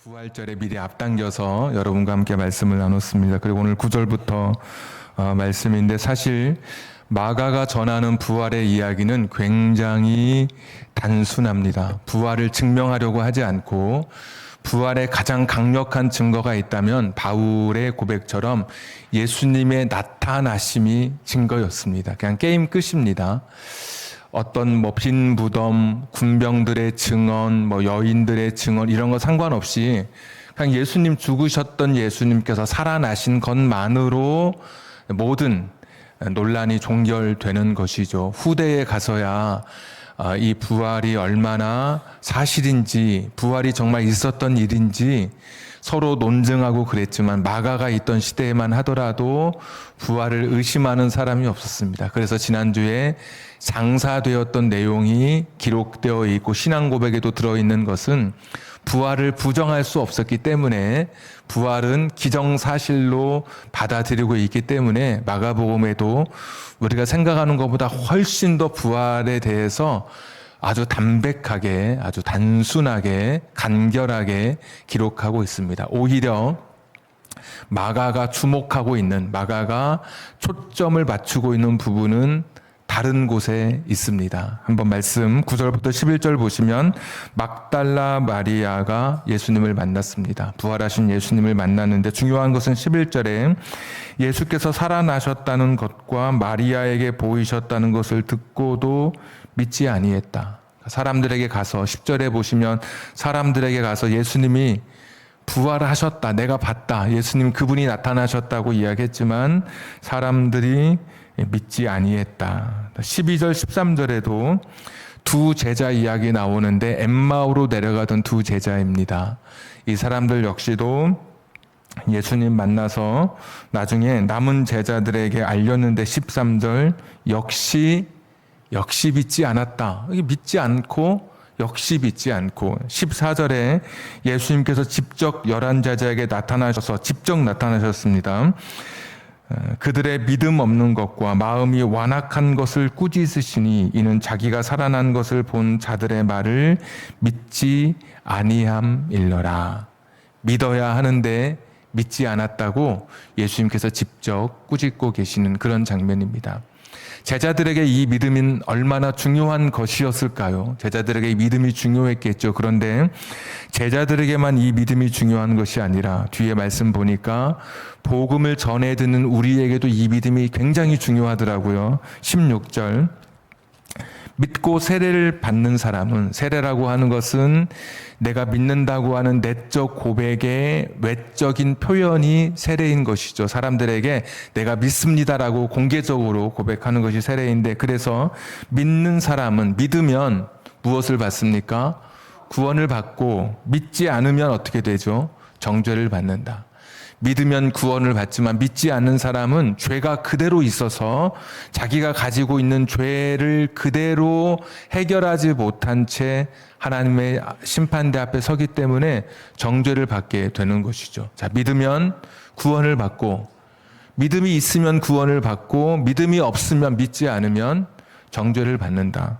부활절에 미리 앞당겨서 여러분과 함께 말씀을 나눴습니다. 그리고 오늘 9절부터 말씀인데, 사실 마가가 전하는 부활의 이야기는 굉장히 단순합니다. 부활을 증명하려고 하지 않고, 부활의 가장 강력한 증거가 있다면 바울의 고백처럼 예수님의 나타나심이 증거였습니다. 그냥 게임 끝입니다. 어떤 빈 무덤, 군병들의 증언, 여인들의 증언 이런 거 상관없이 그냥 예수님, 죽으셨던 예수님께서 살아나신 것만으로 모든 논란이 종결되는 것이죠. 후대에 가서야 이 부활이 얼마나 사실인지, 부활이 정말 있었던 일인지 서로 논증하고 그랬지만, 마가가 있던 시대에만 하더라도 부활을 의심하는 사람이 없었습니다. 그래서 지난주에 장사되었던 내용이 기록되어 있고 신앙 고백에도 들어있는 것은 부활을 부정할 수 없었기 때문에, 부활은 기정사실로 받아들이고 있기 때문에 마가복음에도 우리가 생각하는 것보다 훨씬 더 부활에 대해서 아주 담백하게, 아주 단순하게, 간결하게 기록하고 있습니다. 오히려 마가가 주목하고 있는, 마가가 초점을 맞추고 있는 부분은 다른 곳에 있습니다. 한번 말씀 9절부터 11절 보시면, 막달라 마리아가 예수님을 만났습니다. 부활하신 예수님을 만났는데, 중요한 것은 11절에 예수께서 살아나셨다는 것과 마리아에게 보이셨다는 것을 듣고도 믿지 아니했다. 사람들에게 가서, 10절에 보시면 사람들에게 가서 예수님이 부활하셨다, 내가 봤다, 예수님 그분이 나타나셨다고 이야기했지만 사람들이 믿지 아니했다. 12절 13절에도 두 제자 이야기 나오는데, 엠마오로 내려가던 두 제자입니다. 이 사람들 역시도 예수님 만나서 나중에 남은 제자들에게 알렸는데, 13절 역시 믿지 않았다. 믿지 않고 역시 믿지 않고. 14절에 예수님께서 직접 11제자에게 나타나셔서 직접 나타나셨습니다. 그들의 믿음 없는 것과 마음이 완악한 것을 꾸짖으시니, 이는 자기가 살아난 것을 본 자들의 말을 믿지 아니함일러라. 믿어야 하는데 믿지 않았다고 예수님께서 직접 꾸짖고 계시는 그런 장면입니다. 제자들에게 이 믿음은 얼마나 중요한 것이었을까요? 제자들에게 이 믿음이 중요했겠죠. 그런데 제자들에게만 이 믿음이 중요한 것이 아니라, 뒤에 말씀 보니까 복음을 전해 듣는 우리에게도 이 믿음이 굉장히 중요하더라고요. 16절. 믿고 세례를 받는 사람은, 세례라고 하는 것은 내가 믿는다고 하는 내적 고백의 외적인 표현이 세례인 것이죠. 사람들에게 내가 믿습니다라고 공개적으로 고백하는 것이 세례인데, 그래서 믿는 사람은, 믿으면 무엇을 받습니까? 구원을 받고, 믿지 않으면 어떻게 되죠? 정죄를 받는다. 믿으면 구원을 받지만 믿지 않는 사람은 죄가 그대로 있어서 자기가 가지고 있는 죄를 그대로 해결하지 못한 채 하나님의 심판대 앞에 서기 때문에 정죄를 받게 되는 것이죠. 자, 믿으면 구원을 받고, 믿음이 있으면 구원을 받고, 믿음이 없으면, 믿지 않으면 정죄를 받는다.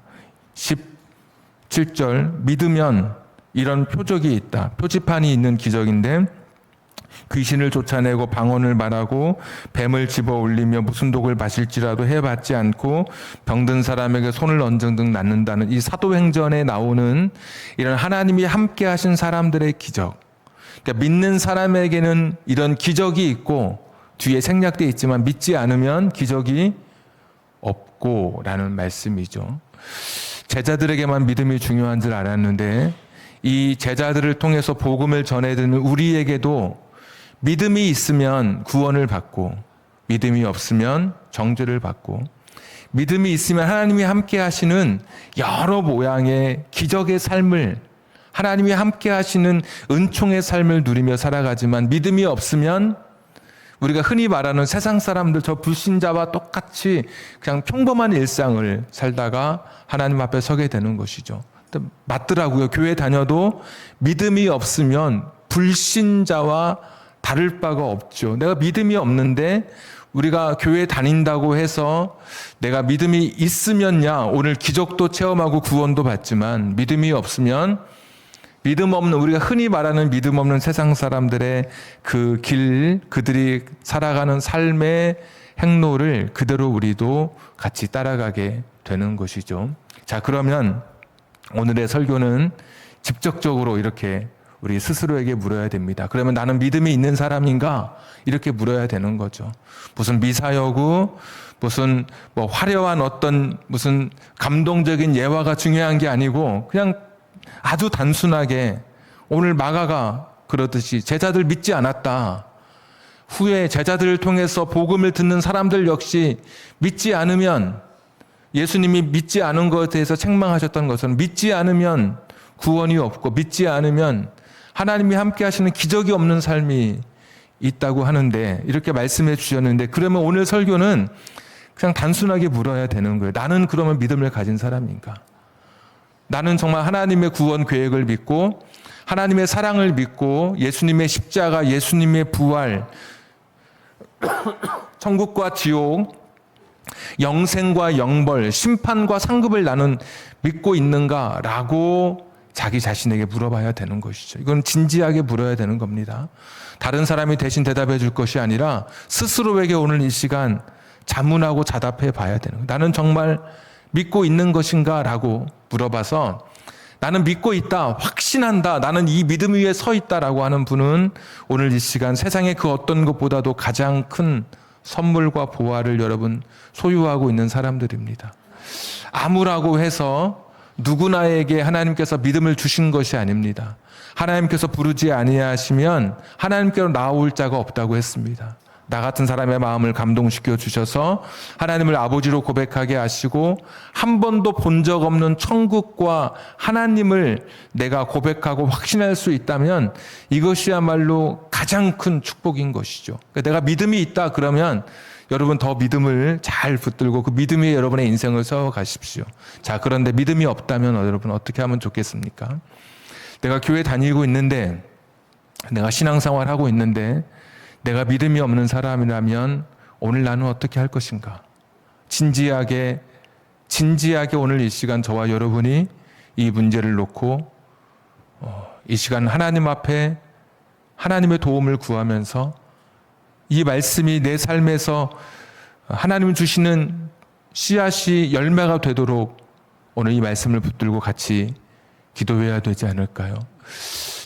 17절, 믿으면 이런 표적이 있다. 표지판이 있는 기적인데, 귀신을 쫓아내고 방언을 말하고 뱀을 집어 올리며 무슨 독을 마실지라도 해봤지 않고 병든 사람에게 손을 얹은 등 낫는다는, 이 사도행전에 나오는 이런 하나님이 함께 하신 사람들의 기적. 그러니까 믿는 사람에게는 이런 기적이 있고 뒤에 생략되어 있지만, 믿지 않으면 기적이 없고 라는 말씀이죠. 제자들에게만 믿음이 중요한 줄 알았는데, 이 제자들을 통해서 복음을 전해드는 우리에게도 믿음이 있으면 구원을 받고, 믿음이 없으면 정죄를 받고, 믿음이 있으면 하나님이 함께 하시는 여러 모양의 기적의 삶을, 하나님이 함께 하시는 은총의 삶을 누리며 살아가지만, 믿음이 없으면 우리가 흔히 말하는 세상 사람들, 저 불신자와 똑같이 그냥 평범한 일상을 살다가 하나님 앞에 서게 되는 것이죠. 맞더라고요. 교회 다녀도 믿음이 없으면 불신자와 다를 바가 없죠. 내가 믿음이 없는데 우리가 교회 다닌다고 해서 내가 믿음이 있으면야 오늘 기적도 체험하고 구원도 받지만, 믿음이 없으면 믿음 없는, 우리가 흔히 말하는 믿음 없는 세상 사람들의 그 길, 그들이 살아가는 삶의 행로를 그대로 우리도 같이 따라가게 되는 것이죠. 자, 그러면 오늘의 설교는 직접적으로 이렇게 우리 스스로에게 물어야 됩니다. 그러면 나는 믿음이 있는 사람인가? 이렇게 물어야 되는 거죠. 무슨 미사여구, 무슨 뭐 화려한 어떤 무슨 감동적인 예화가 중요한 게 아니고 그냥 아주 단순하게 오늘 마가가 그러듯이 제자들 믿지 않았다. 후에 제자들을 통해서 복음을 듣는 사람들 역시 믿지 않으면, 예수님이 믿지 않은 것에 대해서 책망하셨던 것은 믿지 않으면 구원이 없고 믿지 않으면 하나님이 함께 하시는 기적이 없는 삶이 있다고 하는데, 이렇게 말씀해 주셨는데, 그러면 오늘 설교는 그냥 단순하게 물어야 되는 거예요. 나는 그러면 믿음을 가진 사람인가? 나는 정말 하나님의 구원 계획을 믿고 하나님의 사랑을 믿고 예수님의 십자가, 예수님의 부활, 천국과 지옥, 영생과 영벌, 심판과 상급을 나는 믿고 있는가라고 자기 자신에게 물어봐야 되는 것이죠. 이건 진지하게 물어야 되는 겁니다. 다른 사람이 대신 대답해 줄 것이 아니라 스스로에게 오늘 이 시간 자문하고 자답해 봐야 되는 거예요. 나는 정말 믿고 있는 것인가? 라고 물어봐서 나는 믿고 있다, 확신한다, 나는 이 믿음 위에 서 있다라고 하는 분은 오늘 이 시간 세상의 그 어떤 것보다도 가장 큰 선물과 보화를 여러분 소유하고 있는 사람들입니다. 아무라고 해서 누구나에게 하나님께서 믿음을 주신 것이 아닙니다. 하나님께서 부르지 아니하시면 하나님께로 나올 자가 없다고 했습니다. 나 같은 사람의 마음을 감동시켜 주셔서 하나님을 아버지로 고백하게 하시고 한 번도 본 적 없는 천국과 하나님을 내가 고백하고 확신할 수 있다면 이것이야말로 가장 큰 축복인 것이죠. 그러니까 내가 믿음이 있다 그러면 여러분 더 믿음을 잘 붙들고 그 믿음 위에 여러분의 인생을 세워가십시오. 자, 그런데 믿음이 없다면 여러분 어떻게 하면 좋겠습니까? 내가 교회 다니고 있는데, 내가 신앙생활 하고 있는데 내가 믿음이 없는 사람이라면 오늘 나는 어떻게 할 것인가? 진지하게 오늘 이 시간 저와 여러분이 이 문제를 놓고 이 시간 하나님 앞에 하나님의 도움을 구하면서 이 말씀이 내 삶에서 하나님 주시는 씨앗이 열매가 되도록 오늘 이 말씀을 붙들고 같이 기도해야 되지 않을까요?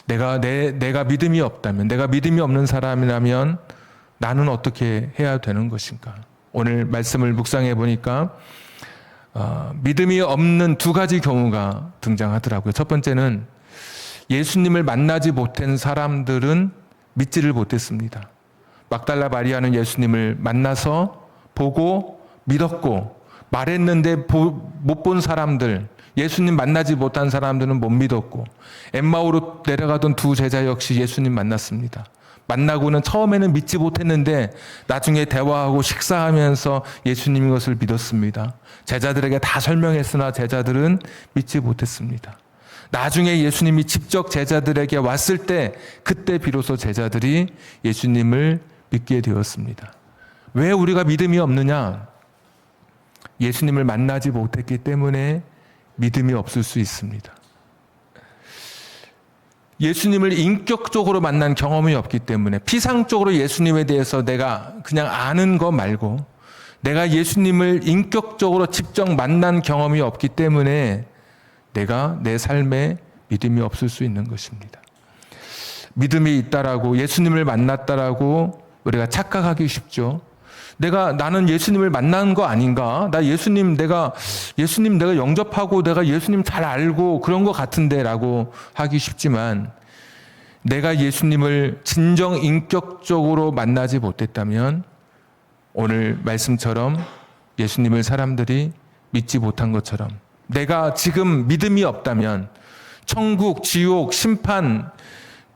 내가 믿음이 없다면, 내가 믿음이 없는 사람이라면 나는 어떻게 해야 되는 것인가? 오늘 말씀을 묵상해 보니까 믿음이 없는 두 가지 경우가 등장하더라고요. 첫 번째는 예수님을 만나지 못한 사람들은 믿지를 못했습니다. 막달라 마리아는 예수님을 만나서 보고 믿었고, 말했는데 못 본 사람들, 예수님 만나지 못한 사람들은 못 믿었고, 엠마오로 내려가던 두 제자 역시 예수님 만났습니다. 만나고는 처음에는 믿지 못했는데 나중에 대화하고 식사하면서 예수님인 것을 믿었습니다. 제자들에게 다 설명했으나 제자들은 믿지 못했습니다. 나중에 예수님이 직접 제자들에게 왔을 때 그때 비로소 제자들이 예수님을 믿게 되었습니다. 왜 우리가 믿음이 없느냐? 예수님을 만나지 못했기 때문에 믿음이 없을 수 있습니다. 예수님을 인격적으로 만난 경험이 없기 때문에, 피상적으로 예수님에 대해서 내가 그냥 아는 거 말고 내가 예수님을 인격적으로 직접 만난 경험이 없기 때문에 내가 내 삶에 믿음이 없을 수 있는 것입니다. 믿음이 있다라고, 예수님을 만났다라고 우리가 착각하기 쉽죠. 나는 예수님을 만난 거 아닌가? 내가 영접하고 내가 예수님 잘 알고 그런 거 같은데 라고 하기 쉽지만, 내가 예수님을 진정 인격적으로 만나지 못했다면 오늘 말씀처럼 예수님을 사람들이 믿지 못한 것처럼, 내가 지금 믿음이 없다면 천국, 지옥, 심판,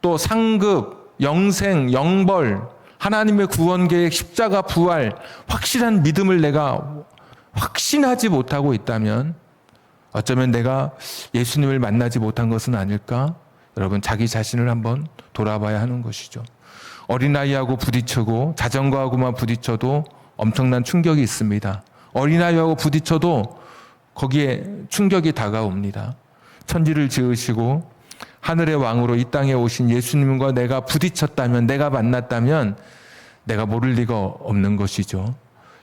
또 상급, 영생, 영벌, 하나님의 구원 계획, 십자가, 부활, 확실한 믿음을 내가 확신하지 못하고 있다면 어쩌면 내가 예수님을 만나지 못한 것은 아닐까? 여러분, 자기 자신을 한번 돌아봐야 하는 것이죠. 어린아이하고 부딪히고 자전거하고만 부딪혀도 엄청난 충격이 있습니다. 어린아이하고 부딪혀도 거기에 충격이 다가옵니다. 천지를 지으시고 하늘의 왕으로 이 땅에 오신 예수님과 내가 부딪혔다면, 내가 만났다면 내가 모를 리가 없는 것이죠.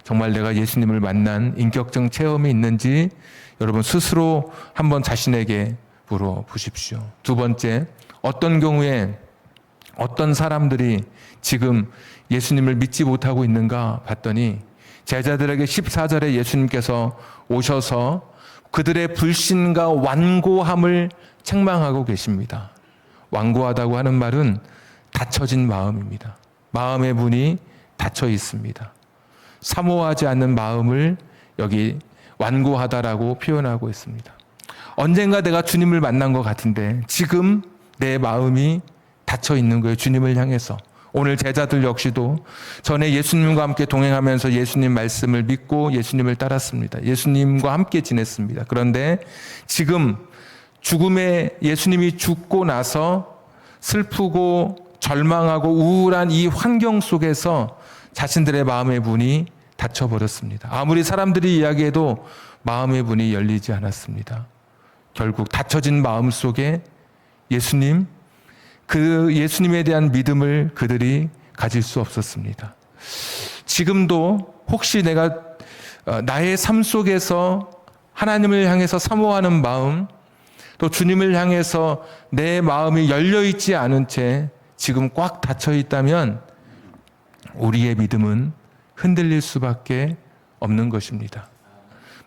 정말 내가 예수님을 만난 인격적 체험이 있는지 여러분 스스로 한번 자신에게 물어보십시오. 두 번째, 어떤 경우에 어떤 사람들이 지금 예수님을 믿지 못하고 있는가 봤더니 제자들에게 14절에 예수님께서 오셔서 그들의 불신과 완고함을 책망하고 계십니다. 완고하다고 하는 말은 닫혀진 마음입니다. 마음의 문이 닫혀 있습니다. 사모하지 않는 마음을 여기 완고하다라고 표현하고 있습니다. 언젠가 내가 주님을 만난 것 같은데 지금 내 마음이 닫혀 있는 거예요. 주님을 향해서. 오늘 제자들 역시도 전에 예수님과 함께 동행하면서 예수님 말씀을 믿고 예수님을 따랐습니다. 예수님과 함께 지냈습니다. 그런데 지금 죽음에 예수님이 죽고 나서 슬프고 절망하고 우울한 이 환경 속에서 자신들의 마음의 문이 닫혀버렸습니다. 아무리 사람들이 이야기해도 마음의 문이 열리지 않았습니다. 결국 닫혀진 마음 속에 예수님, 그 예수님에 대한 믿음을 그들이 가질 수 없었습니다. 지금도 혹시 내가 나의 삶 속에서 하나님을 향해서 사모하는 마음, 또 주님을 향해서 내 마음이 열려있지 않은 채 지금 꽉 닫혀 있다면 우리의 믿음은 흔들릴 수밖에 없는 것입니다.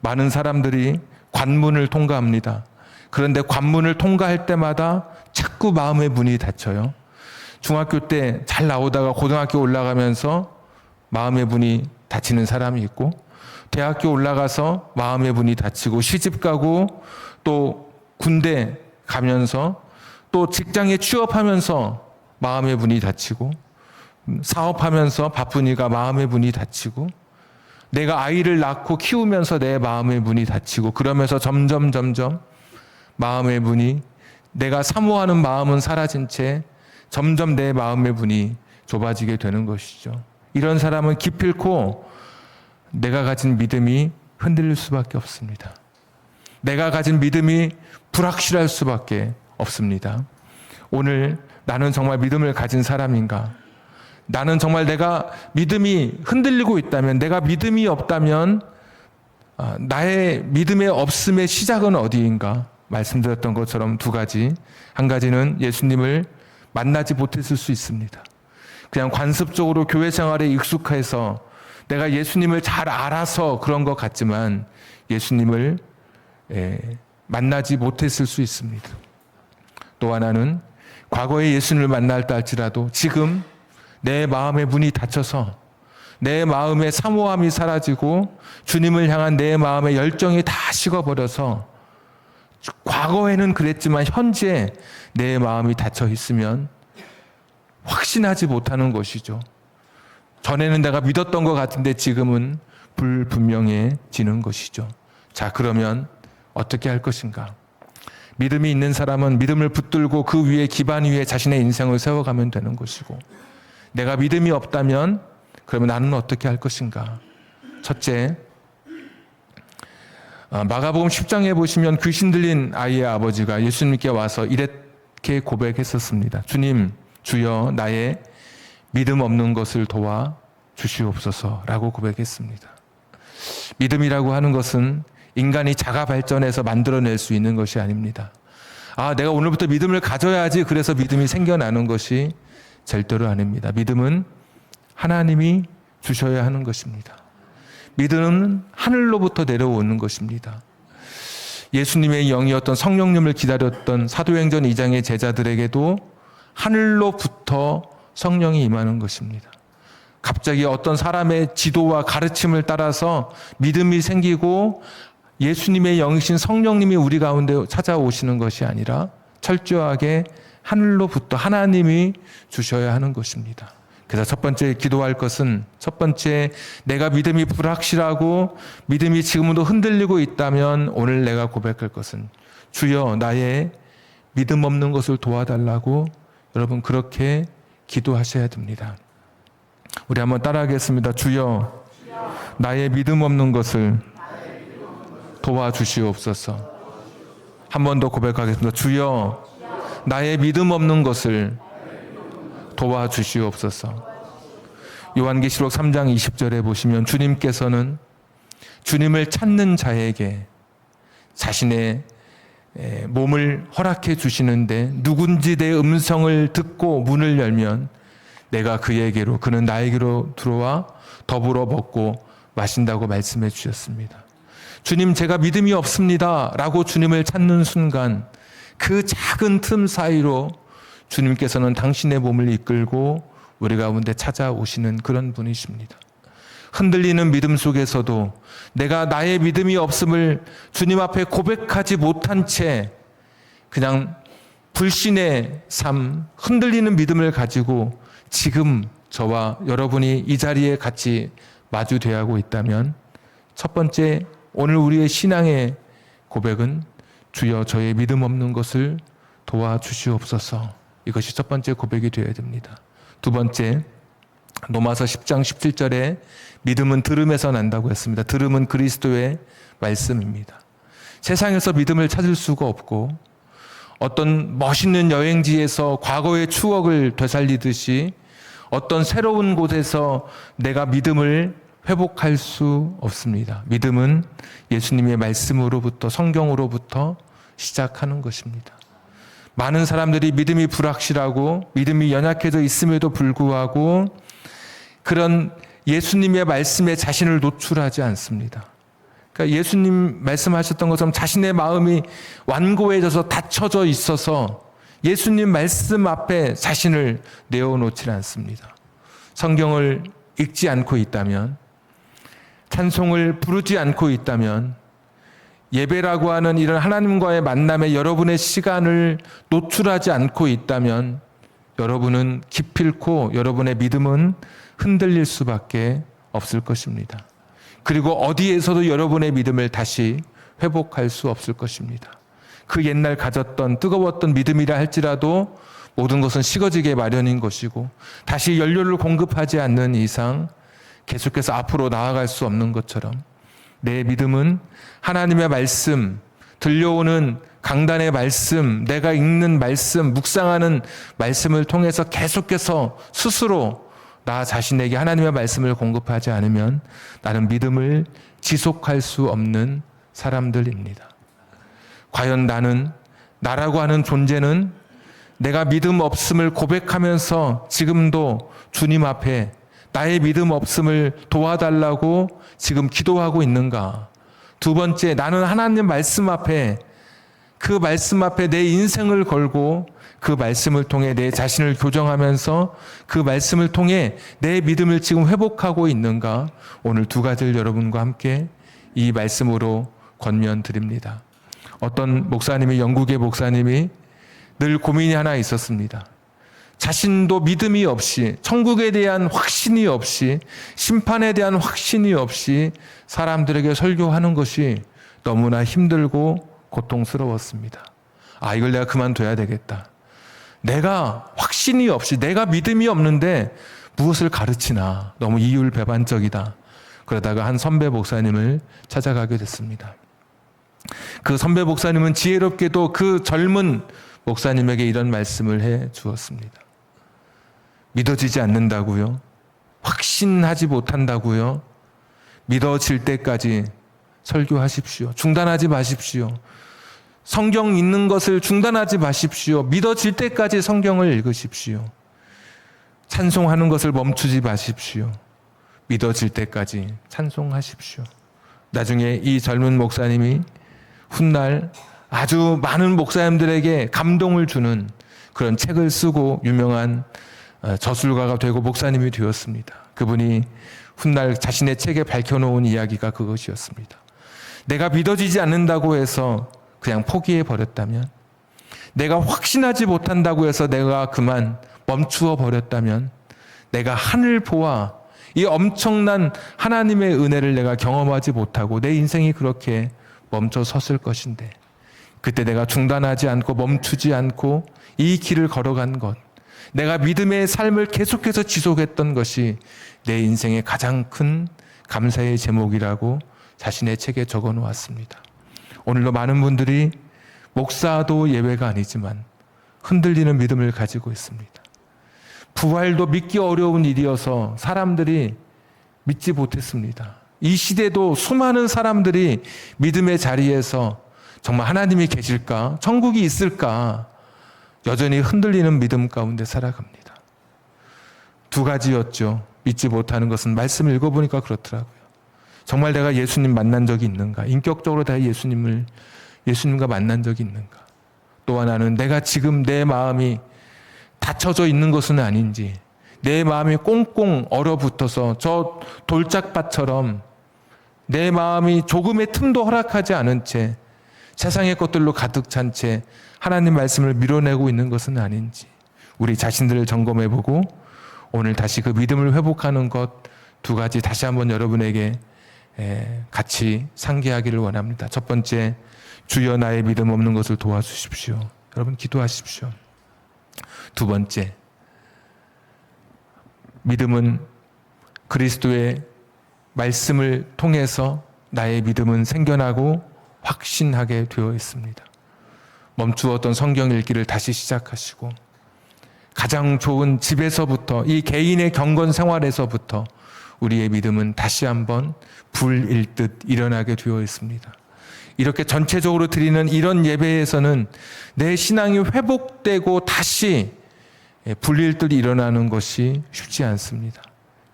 많은 사람들이 관문을 통과합니다. 그런데 관문을 통과할 때마다 자꾸 마음의 문이 닫혀요. 중학교 때 잘 나오다가 고등학교 올라가면서 마음의 문이 닫히는 사람이 있고, 대학교 올라가서 마음의 문이 닫히고, 시집 가고 또 군대 가면서 또 직장에 취업하면서 마음의 문이 닫히고, 사업하면서 바쁘니까 마음의 문이 닫히고, 내가 아이를 낳고 키우면서 내 마음의 문이 닫히고, 그러면서 점점 마음의 문이, 내가 사모하는 마음은 사라진 채 점점 내 마음의 문이 좁아지게 되는 것이죠. 이런 사람은 기필코 내가 가진 믿음이 흔들릴 수밖에 없습니다. 내가 가진 믿음이 불확실할 수밖에 없습니다. 오늘 나는 정말 믿음을 가진 사람인가? 나는 정말 내가 믿음이 흔들리고 있다면, 내가 믿음이 없다면 나의 믿음의 없음의 시작은 어디인가? 말씀드렸던 것처럼 두 가지. 한 가지는 예수님을 만나지 못했을 수 있습니다. 그냥 관습적으로 교회 생활에 익숙해서 내가 예수님을 잘 알아서 그런 것 같지만 예수님을 만나지 못했을 수 있습니다. 또 하나는 과거에 예수님을 만날다 할지라도 지금 내 마음의 문이 닫혀서 내 마음의 사모함이 사라지고 주님을 향한 내 마음의 열정이 다 식어버려서 과거에는 그랬지만 현재 내 마음이 닫혀 있으면 확신하지 못하는 것이죠. 전에는 내가 믿었던 것 같은데 지금은 불분명해지는 것이죠. 자, 그러면 어떻게 할 것인가? 믿음이 있는 사람은 믿음을 붙들고 그 위에 기반 위에 자신의 인생을 세워가면 되는 것이고, 내가 믿음이 없다면 그러면 나는 어떻게 할 것인가? 첫째, 마가복음 10장에 보시면 귀신 들린 아이의 아버지가 예수님께 와서 이렇게 고백했었습니다. 주님, 주여 나의 믿음 없는 것을 도와 주시옵소서라고 고백했습니다. 믿음이라고 하는 것은 인간이 자가 발전해서 만들어낼 수 있는 것이 아닙니다. 내가 오늘부터 믿음을 가져야지 그래서 믿음이 생겨나는 것이 절대로 아닙니다. 믿음은 하나님이 주셔야 하는 것입니다. 믿음은 하늘로부터 내려오는 것입니다. 예수님의 영이었던 성령님을 기다렸던 사도행전 2장의 제자들에게도 하늘로부터 성령이 임하는 것입니다. 갑자기 어떤 사람의 지도와 가르침을 따라서 믿음이 생기고 예수님의 영이신 성령님이 우리 가운데 찾아오시는 것이 아니라 철저하게 하늘로부터 하나님이 주셔야 하는 것입니다. 그래서 첫 번째 기도할 것은, 첫 번째, 내가 믿음이 불확실하고 믿음이 지금도 흔들리고 있다면 오늘 내가 고백할 것은 주여 나의 믿음 없는 것을 도와달라고 여러분 그렇게 기도하셔야 됩니다. 우리 한번 따라하겠습니다. 주여 나의 믿음 없는 것을 도와주시옵소서. 한 번 더 고백하겠습니다. 주여 나의 믿음 없는 것을 도와주시옵소서. 요한계시록 3장 20절에 보시면 주님께서는 주님을 찾는 자에게 자신의 몸을 허락해 주시는데 누군지 내 음성을 듣고 문을 열면 내가 그에게로, 그는 나에게로 들어와 더불어 먹고 마신다고 말씀해 주셨습니다. 주님, 제가 믿음이 없습니다 라고 주님을 찾는 순간 그 작은 틈 사이로 주님께서는 당신의 몸을 이끌고 우리 가운데 찾아오시는 그런 분이십니다. 흔들리는 믿음 속에서도 내가 나의 믿음이 없음을 주님 앞에 고백하지 못한 채 그냥 불신의 삶, 흔들리는 믿음을 가지고 지금 저와 여러분이 이 자리에 같이 마주대하고 있다면 첫 번째, 오늘 우리의 신앙의 고백은 주여 저의 믿음 없는 것을 도와주시옵소서. 이것이 첫 번째 고백이 되어야 됩니다. 두 번째, 로마서 10장 17절에 믿음은 들음에서 난다고 했습니다. 들음은 그리스도의 말씀입니다. 세상에서 믿음을 찾을 수가 없고 어떤 멋있는 여행지에서 과거의 추억을 되살리듯이 어떤 새로운 곳에서 내가 믿음을 회복할 수 없습니다. 믿음은 예수님의 말씀으로부터, 성경으로부터 시작하는 것입니다. 많은 사람들이 믿음이 불확실하고 믿음이 연약해져 있음에도 불구하고 그런 예수님의 말씀에 자신을 노출하지 않습니다. 그러니까 예수님 말씀하셨던 것처럼 자신의 마음이 완고해져서 닫혀져 있어서 예수님 말씀 앞에 자신을 내어놓지 않습니다. 성경을 읽지 않고 있다면, 찬송을 부르지 않고 있다면, 예배라고 하는 이런 하나님과의 만남에 여러분의 시간을 노출하지 않고 있다면 여러분은 기필코 여러분의 믿음은 흔들릴 수밖에 없을 것입니다. 그리고 어디에서도 여러분의 믿음을 다시 회복할 수 없을 것입니다. 그 옛날 가졌던 뜨거웠던 믿음이라 할지라도 모든 것은 식어지게 마련인 것이고 다시 연료를 공급하지 않는 이상 계속해서 앞으로 나아갈 수 없는 것처럼 내 믿음은 하나님의 말씀, 들려오는 강단의 말씀, 내가 읽는 말씀, 묵상하는 말씀을 통해서 계속해서 스스로 나 자신에게 하나님의 말씀을 공급하지 않으면 나는 믿음을 지속할 수 없는 사람들입니다. 과연 나라고 하는 존재는 내가 믿음 없음을 고백하면서 지금도 주님 앞에 나의 믿음 없음을 도와달라고 지금 기도하고 있는가? 두 번째, 나는 하나님 말씀 앞에, 그 말씀 앞에 내 인생을 걸고 그 말씀을 통해 내 자신을 교정하면서 그 말씀을 통해 내 믿음을 지금 회복하고 있는가? 오늘 두 가지를 여러분과 함께 이 말씀으로 권면드립니다. 어떤 목사님이, 영국의 목사님이 늘 고민이 하나 있었습니다. 자신도 믿음이 없이, 천국에 대한 확신이 없이, 심판에 대한 확신이 없이 사람들에게 설교하는 것이 너무나 힘들고 고통스러웠습니다. 이걸 내가 그만둬야 되겠다. 내가 확신이 없이, 내가 믿음이 없는데 무엇을 가르치나. 너무 이율배반적이다. 그러다가 한 선배 목사님을 찾아가게 됐습니다. 그 선배 목사님은 지혜롭게도 그 젊은 목사님에게 이런 말씀을 해 주었습니다. 믿어지지 않는다고요? 확신하지 못한다고요? 믿어질 때까지 설교하십시오. 중단하지 마십시오. 성경 읽는 것을 중단하지 마십시오. 믿어질 때까지 성경을 읽으십시오. 찬송하는 것을 멈추지 마십시오. 믿어질 때까지 찬송하십시오. 나중에 이 젊은 목사님이 훗날 아주 많은 목사님들에게 감동을 주는 그런 책을 쓰고 유명한 저술가가 되고 목사님이 되었습니다. 그분이 훗날 자신의 책에 밝혀놓은 이야기가 그것이었습니다. 내가 믿어지지 않는다고 해서 그냥 포기해 버렸다면, 내가 확신하지 못한다고 해서 내가 그만 멈추어 버렸다면, 내가 하늘 보아 이 엄청난 하나님의 은혜를 내가 경험하지 못하고 내 인생이 그렇게 멈춰 섰을 것인데, 그때 내가 중단하지 않고 멈추지 않고 이 길을 걸어간 것, 내가 믿음의 삶을 계속해서 지속했던 것이 내 인생의 가장 큰 감사의 제목이라고 자신의 책에 적어 놓았습니다. 오늘도 많은 분들이 목사도 예외가 아니지만 흔들리는 믿음을 가지고 있습니다. 부활도 믿기 어려운 일이어서 사람들이 믿지 못했습니다. 이 시대도 수많은 사람들이 믿음의 자리에서 정말 하나님이 계실까? 천국이 있을까? 여전히 흔들리는 믿음 가운데 살아갑니다. 두 가지였죠. 믿지 못하는 것은 말씀을 읽어보니까 그렇더라고요. 정말 내가 예수님 만난 적이 있는가? 인격적으로 내가 예수님과 만난 적이 있는가? 또 하나는 내가 지금 내 마음이 닫혀져 있는 것은 아닌지, 내 마음이 꽁꽁 얼어붙어서 저 돌짝밭처럼 내 마음이 조금의 틈도 허락하지 않은 채 세상의 것들로 가득 찬 채 하나님 말씀을 밀어내고 있는 것은 아닌지 우리 자신들을 점검해보고 오늘 다시 그 믿음을 회복하는 것 두 가지 다시 한번 여러분에게 같이 상기하기를 원합니다. 첫 번째, 주여 나의 믿음 없는 것을 도와주십시오. 여러분 기도하십시오. 두 번째, 믿음은 그리스도의 말씀을 통해서 나의 믿음은 생겨나고 확신하게 되어 있습니다. 멈추었던 성경 읽기를 다시 시작하시고 가장 좋은 집에서부터 이 개인의 경건 생활에서부터 우리의 믿음은 다시 한번 불일듯 일어나게 되어 있습니다. 이렇게 전체적으로 드리는 이런 예배에서는 내 신앙이 회복되고 다시 불일듯 일어나는 것이 쉽지 않습니다.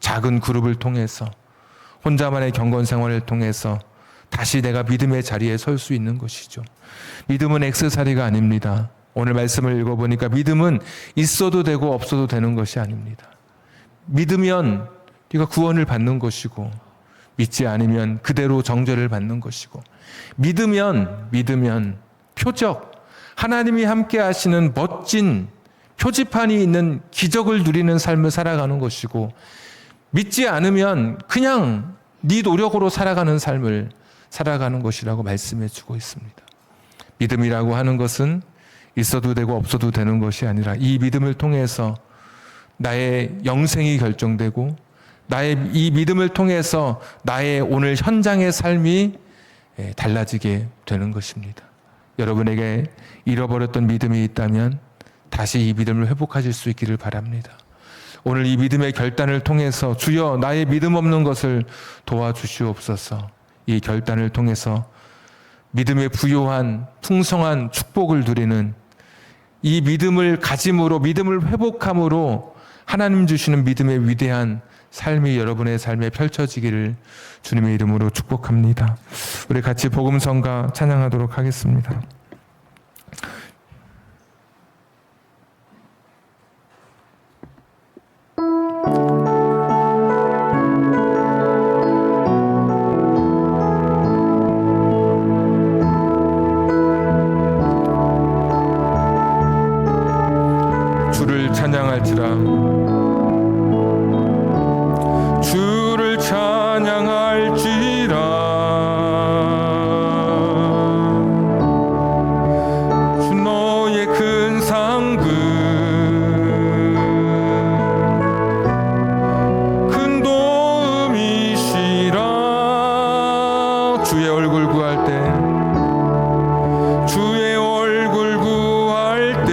작은 그룹을 통해서 혼자만의 경건 생활을 통해서 다시 내가 믿음의 자리에 설 수 있는 것이죠. 믿음은 액세서리가 아닙니다. 오늘 말씀을 읽어보니까 믿음은 있어도 되고 없어도 되는 것이 아닙니다. 믿으면 네가 구원을 받는 것이고 믿지 않으면 그대로 정죄를 받는 것이고 믿으면 표적, 하나님이 함께 하시는 멋진 표지판이 있는 기적을 누리는 삶을 살아가는 것이고 믿지 않으면 그냥 네 노력으로 살아가는 삶을 살아가는 것이라고 말씀해 주고 있습니다. 믿음이라고 하는 것은 있어도 되고 없어도 되는 것이 아니라 이 믿음을 통해서 나의 영생이 결정되고 나의 이 믿음을 통해서 나의 오늘 현장의 삶이 달라지게 되는 것입니다. 여러분에게 잃어버렸던 믿음이 있다면 다시 이 믿음을 회복하실 수 있기를 바랍니다. 오늘 이 믿음의 결단을 통해서 주여 나의 믿음 없는 것을 도와주시옵소서. 이 결단을 통해서 믿음의 부요한 풍성한 축복을 누리는 이 믿음을 가짐으로 믿음을 회복함으로 하나님 주시는 믿음의 위대한 삶이 여러분의 삶에 펼쳐지기를 주님의 이름으로 축복합니다. 우리 같이 복음성가 찬양하도록 하겠습니다. 주를 찬양할지라 주를 찬양할지라 주 너의 큰 상급 큰 도움이시라 주의 얼굴 구할 때 주의 얼굴 구할 때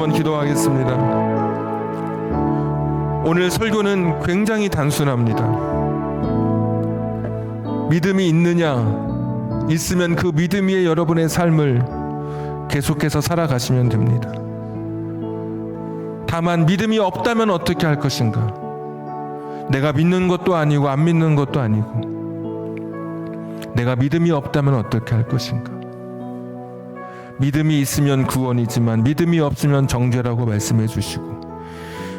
한번 기도하겠습니다. 오늘 설교는 굉장히 단순합니다. 믿음이 있느냐, 있으면 그 믿음 위에 여러분의 삶을 계속해서 살아가시면 됩니다. 다만 믿음이 없다면 어떻게 할 것인가? 내가 믿는 것도 아니고 안 믿는 것도 아니고, 내가 믿음이 없다면 어떻게 할 것인가? 믿음이 있으면 구원이지만 믿음이 없으면 정죄라고 말씀해 주시고,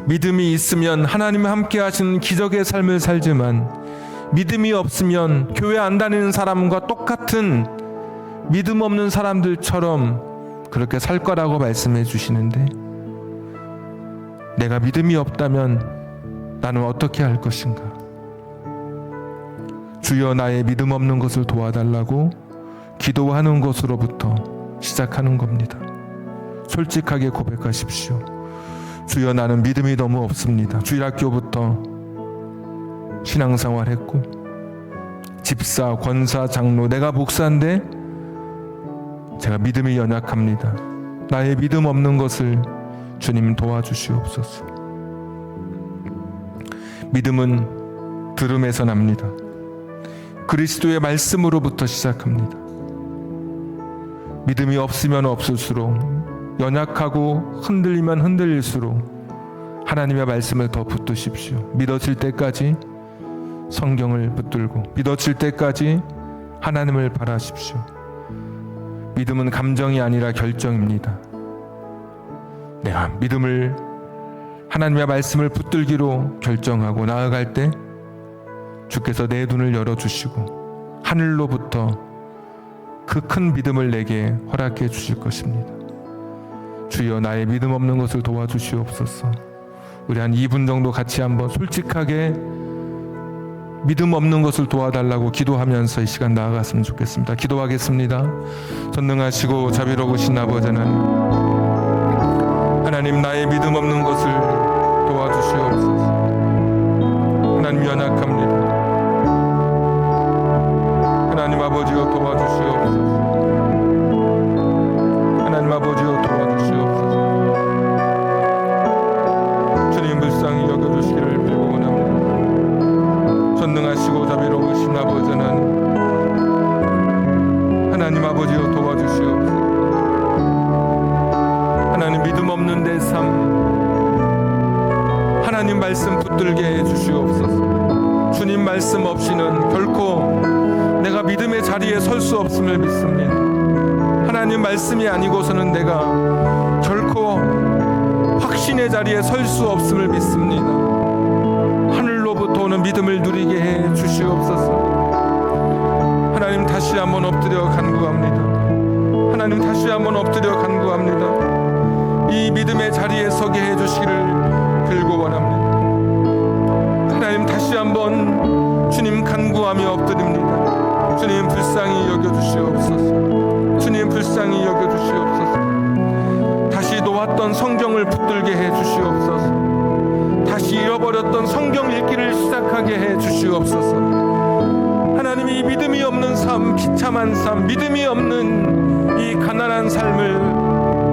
믿음이 있으면 하나님과 함께 하시는 기적의 삶을 살지만 믿음이 없으면 교회 안 다니는 사람과 똑같은 믿음 없는 사람들처럼 그렇게 살 거라고 말씀해 주시는데, 내가 믿음이 없다면 나는 어떻게 할 것인가? 주여 나의 믿음 없는 것을 도와달라고 기도하는 것으로부터 시작하는 겁니다. 솔직하게 고백하십시오. 주여 나는 믿음이 너무 없습니다. 주일학교부터 신앙생활 했고, 집사, 권사, 장로, 내가 목사인데 제가 믿음이 연약합니다. 나의 믿음 없는 것을 주님 도와주시옵소서. 믿음은 들음에서 납니다. 그리스도의 말씀으로부터 시작합니다. 믿음이 없으면 없을수록, 연약하고 흔들리면 흔들릴수록 하나님의 말씀을 더 붙드십시오. 믿어질 때까지 성경을 붙들고, 믿어질 때까지 하나님을 바라십시오. 믿음은 감정이 아니라 결정입니다. 내가 믿음을, 하나님의 말씀을 붙들기로 결정하고 나아갈 때 주께서 내 눈을 열어주시고 하늘로부터 그 큰 믿음을 내게 허락해 주실 것입니다. 주여 나의 믿음 없는 것을 도와주시옵소서. 우리 한 2분 정도 같이 한번 솔직하게 믿음 없는 것을 도와달라고 기도하면서 이 시간 나아갔으면 좋겠습니다. 기도하겠습니다. 전능하시고 자비로우신 아버지 하나님, 나의 믿음 없는 것을 도와주시옵소서. 하나님, 연약합니다. 하나님 아버지여 도와주시옵소서. 하나님 아버지여 도와주시옵소서. 주님 불쌍히 여겨주시기를 빌고 원합니다. 전능하시고 자비로우신 아버지 하나님 아버지여 도와주시옵소서. 하나님, 믿음 없는 내 삶, 하나님 말씀 붙들게 해주시옵소서. 주님 말씀 없이는 결코 내가 믿음의 자리에 설 수 없음을 믿습니다. 하나님 말씀이 아니고서는 내가 결코 확신의 자리에 설 수 없음을 믿습니다. 하늘로부터 오는 믿음을 누리게 해 주시옵소서. 하나님, 다시 한번 엎드려 간구합니다. 하나님, 다시 한번 엎드려 간구합니다. 이 믿음의 자리에 서게 해 주시기를 빌고 원합니다. 하나님, 다시 한번 주님 간구하며 엎드립니다. 주님 불쌍히 여겨주시옵소서. 주님 불쌍히 여겨주시옵소서. 다시 놓았던 성경을 붙들게 해 주시옵소서. 다시 잃어버렸던 성경 읽기를 시작하게 해 주시옵소서. 하나님이 믿음이 없는 삶, 비참한 삶, 믿음이 없는 이 가난한 삶을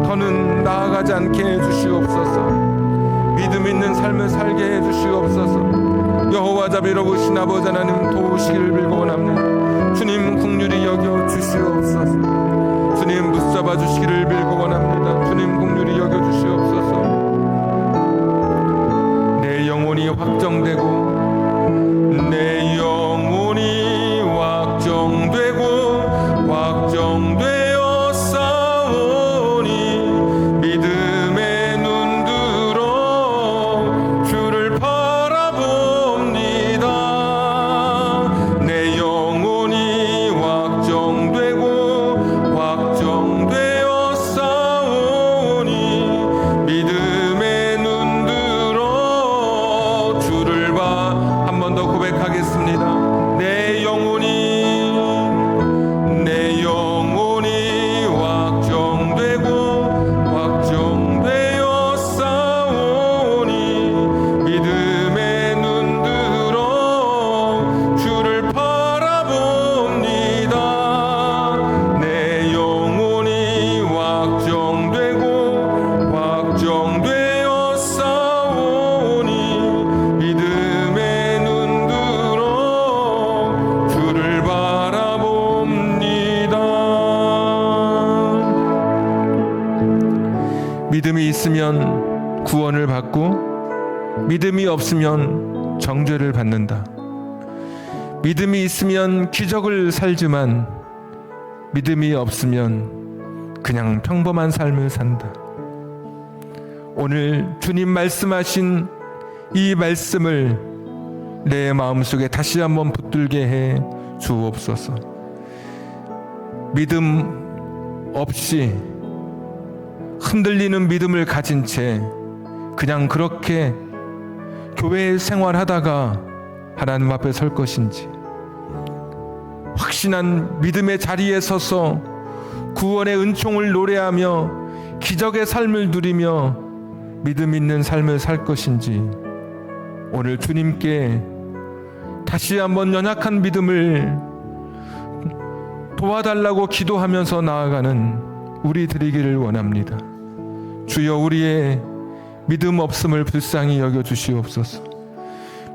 더는 나아가지 않게 해 주시옵소서. 믿음 있는 삶을 살게 해 주시옵소서. 여호와 자비로우신 아버지 하나님, 도우시기를 빌고 원합니다. 주님 긍휼히 여겨 주시옵소서. 주님 붙잡아 주시기를 빌고 원합니다. 주님 긍휼히 여겨 주시옵소서. 내 영혼이 확정되고, 내 영혼이 확정되어 싸우니 믿음의 눈 들어 주를 바라봅니다. 내 영혼이 확정되어 싸우니 믿음의 눈 들어 주를 믿음이 있으면 구원을 받고 믿음이 없으면 정죄를 받는다. 믿음이 있으면 기적을 살지만 믿음이 없으면 그냥 평범한 삶을 산다. 오늘 주님 말씀하신 이 말씀을 내 마음속에 다시 한번 붙들게 해 주옵소서. 믿음 없이 흔들리는 믿음을 가진 채 그냥 그렇게 교회 생활하다가 하나님 앞에 설 것인지, 확신한 믿음의 자리에 서서 구원의 은총을 노래하며 기적의 삶을 누리며 믿음 있는 삶을 살 것인지, 오늘 주님께 다시 한번 연약한 믿음을 도와달라고 기도하면서 나아가는 우리 되기를 원합니다. 주여, 우리의 믿음 없음을 불쌍히 여겨 주시옵소서.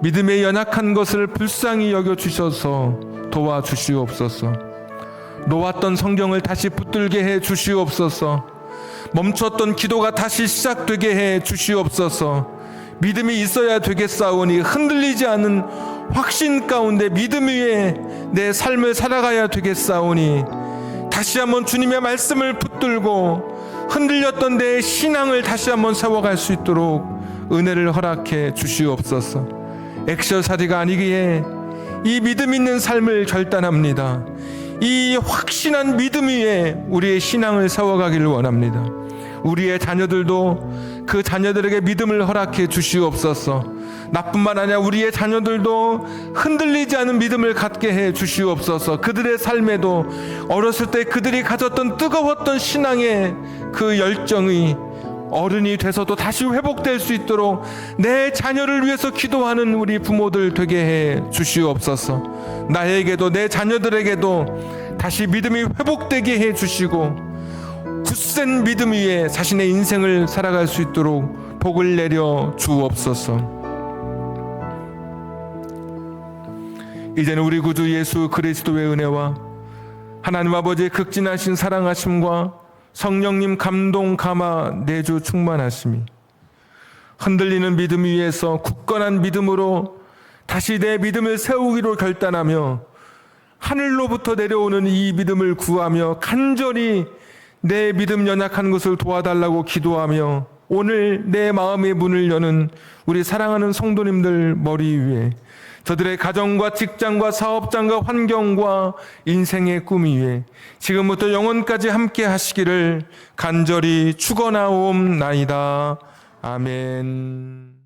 믿음의 연약한 것을 불쌍히 여겨 주셔서 도와 주시옵소서. 놓았던 성경을 다시 붙들게 해 주시옵소서. 멈췄던 기도가 다시 시작되게 해 주시옵소서. 믿음이 있어야 되겠사오니 흔들리지 않는 확신 가운데 믿음 위에 내 삶을 살아가야 되겠사오니 다시 한번 주님의 말씀을 붙들고 흔들렸던 내 신앙을 다시 한번 세워갈 수 있도록 은혜를 허락해 주시옵소서. 액션사리가 아니기에 이 믿음 있는 삶을 결단합니다. 이 확신한 믿음 위에 우리의 신앙을 세워가기를 원합니다. 우리의 자녀들도 그 자녀들에게 믿음을 허락해 주시옵소서. 나뿐만 아니라 우리의 자녀들도 흔들리지 않은 믿음을 갖게 해 주시옵소서. 그들의 삶에도 어렸을 때 그들이 가졌던 뜨거웠던 신앙의 그 열정이 어른이 돼서도 다시 회복될 수 있도록 내 자녀를 위해서 기도하는 우리 부모들 되게 해 주시옵소서. 나에게도 내 자녀들에게도 다시 믿음이 회복되게 해 주시고 굳센 믿음 위에 자신의 인생을 살아갈 수 있도록 복을 내려 주옵소서. 이제는 우리 구주 예수 그리스도의 은혜와 하나님 아버지의 극진하신 사랑하심과 성령님 감동 감화 내주 충만하심이 흔들리는 믿음 위에서 굳건한 믿음으로 다시 내 믿음을 세우기로 결단하며 하늘로부터 내려오는 이 믿음을 구하며 간절히 내 믿음 연약한 것을 도와달라고 기도하며 오늘 내 마음의 문을 여는 우리 사랑하는 성도님들 머리 위에 저들의 가정과 직장과 사업장과 환경과 인생의 꿈 위에 지금부터 영원까지 함께 하시기를 간절히 축원하옵나이다. 아멘.